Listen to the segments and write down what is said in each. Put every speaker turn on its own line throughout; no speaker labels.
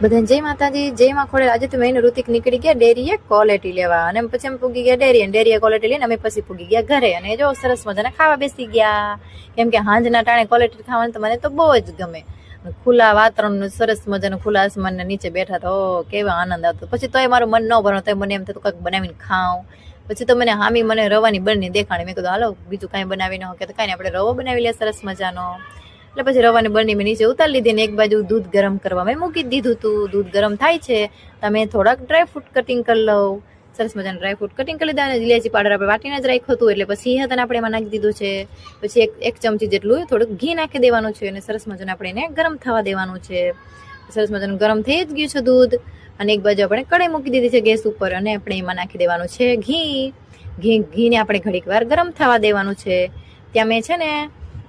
બધાને જય માતાજી, જય માં ખોડે. આજે તો મેં ઋતિક નીકળી ગયા ડેરીએ કોલેટી લેવા, અને પછી અમે પૂગી ગયા ડેરી, અને ડેરીએ કોલેટી લઈને અમે પછી પૂગી ગયા ઘરે. અને જો સરસ મજાના ખાવા બેસી ગયા, કેમ કે હાંજના ટાણે કોલેટી ખાવાનું તો મને તો બહુ જ ગમે. ખુલ્લા વાતાવરણ, સરસ મજાનું ખુલ્લા આસમાનને નીચે બેઠા તો કેવો આનંદ આવતો. પછી તોય મારું મન ન ભરતું, તોય મને એમ થતું કંઈક બનાવીને ખાઉં. પછી તો મને હામી મને રવાની બળની દેખાણી. મેં કીધું હાલો બીજું કાંઈ બનાવી ન હોય કે કાંઈ આપણે રવો બનાવી લઈએ સરસ મજાનો. એટલે પછી રવાની બળની મેં નીચે ઉતારી લીધી, ને એક બાજુ દૂધ ગરમ કરવા મેં મૂકી દીધું હતું. દૂધ ગરમ થાય છે તમે થોડાક ડ્રાયફ્રૂટ કટિંગ કરી લઉં. સરસ મજાના ડ્રાયફ્રૂટ કટિંગ કરી લીધા, અને ઇલાયચી પાવડર આપણે વાટીને જ રાખ્યું હતું, એટલે પછી હતા આપણે એમાં નાખી દીધું છે. પછી એક ચમચી જેટલું થોડુંક ઘી નાખી દેવાનું છે, અને સરસ મજાનું આપણે એને ગરમ થવા દેવાનું છે. સરસ મજાનું ગરમ થઈ જ ગયું છે દૂધ, અને એક બાજુ આપણે કઢાઈ મૂકી દીધી છે ગેસ ઉપર, અને આપણે એમાં નાખી દેવાનું છે ઘીને આપણે ઘડીક વાર ગરમ થવા દેવાનું છે. ત્યાં મેં છે ને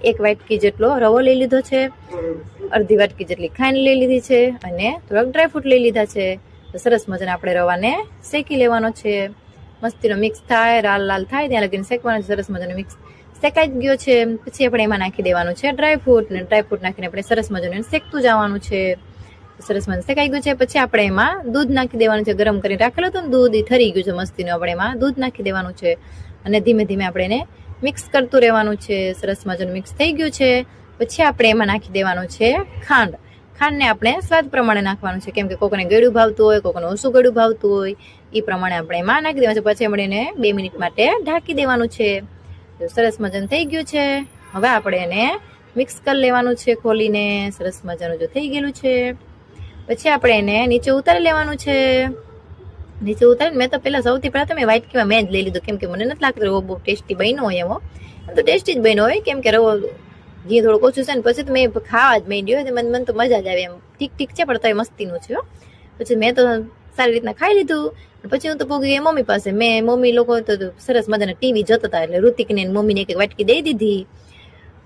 1 વાટકી જેટલો રવો લઈ લીધો છે, અડધી વાટકી જેટલી ખાંડ લઈ લીધી છે, અને થોડાક ડ્રાયફ્રૂટ લઈ લીધા છે. સરસ મજાના આપણે રવાને શેકી લેવાનો છે. મસ્તીનો મિક્સ થાય, લાલ થાય ત્યાં લગીને શેકવાનો છે. સરસ મજાનો મિક્સ શેકાઈ ગયો છે. પછી આપણે એમાં નાખી દેવાનું છે ડ્રાયફ્રૂટ, ને ડ્રાયફ્રૂટ નાખીને આપણે સરસ મજાનું શેકતું જવાનું છે. સરસ મજાનું શેકાઈ ગયું છે. પછી આપણે એમાં દૂધ નાખી દેવાનું છે. ગરમ કરીને રાખેલું હતું ને દૂધ, એ ઠરી ગયું છે મસ્તીનું. આપણે એમાં દૂધ નાખી દેવાનું છે, અને ધીમે ધીમે આપણે એને મિક્સ કરતું રહેવાનું છે. સરસ મજાનું મિક્સ થઈ ગયું છે. પછી આપણે એમાં નાખી દેવાનું છે ખાંડને આપણે સ્વાદ પ્રમાણે નાખવાનું છે, કેમ કે કોકોને ગળ્યું ભાવતું હોય, કોકોને ઓછું ગળ્યું ભાવતું હોય, એ પ્રમાણે આપણે એમાં નાખી દેવાનું છે. પછી આપણે એને 2 મિનિટ માટે ઢાંકી દેવાનું છે. સરસ મજાનું થઈ ગયું છે. હવે આપણે એને મિક્સ કરી લેવાનું છે ખોલીને. સરસ મજાનું જો થઈ ગયેલું છે. પછી આપણે એને નીચે ઉતારી લેવાનું છે. નીચે ઉતારીને મેં તો સૌથી પહેલાં તો મેં વ્હાઈટ કીમાં મેં જ લઈ લીધું, કેમ કે મને નથી લાગતું રવો બહુ ટેસ્ટી બન્યો હોય એવો. એમ તો ટેસ્ટી જ બન્યો હોય, કેમ કે રવો ઘી થોડુંક ઓછું છે ને. પછી તો મેં ખાવા જ માંડ્યો, મને તો મજા જ આવે એમ. ઠીક છે, પણ તો એ મસ્તીનું છે. પછી મેં તો સારી રીતના ખાઈ લીધું. પછી હું તો પૂગી ગઈ મમ્મી પાસે. મમ્મી લોકો તો સરસ મજાના ટીવી જોતા હતા, એટલે ઋતિકને મમ્મીને એક વાટકી દઈ દીધી.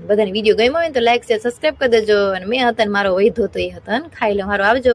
બધાને વિડીયો ગમ્યો હોય તો લાઈક શેર સબસ્ક્રાઈબ કરી દેજો. અને મેં હતા ને મારો વૈધો તો એ હતા ને ખાઈ લો. મારો આવજો.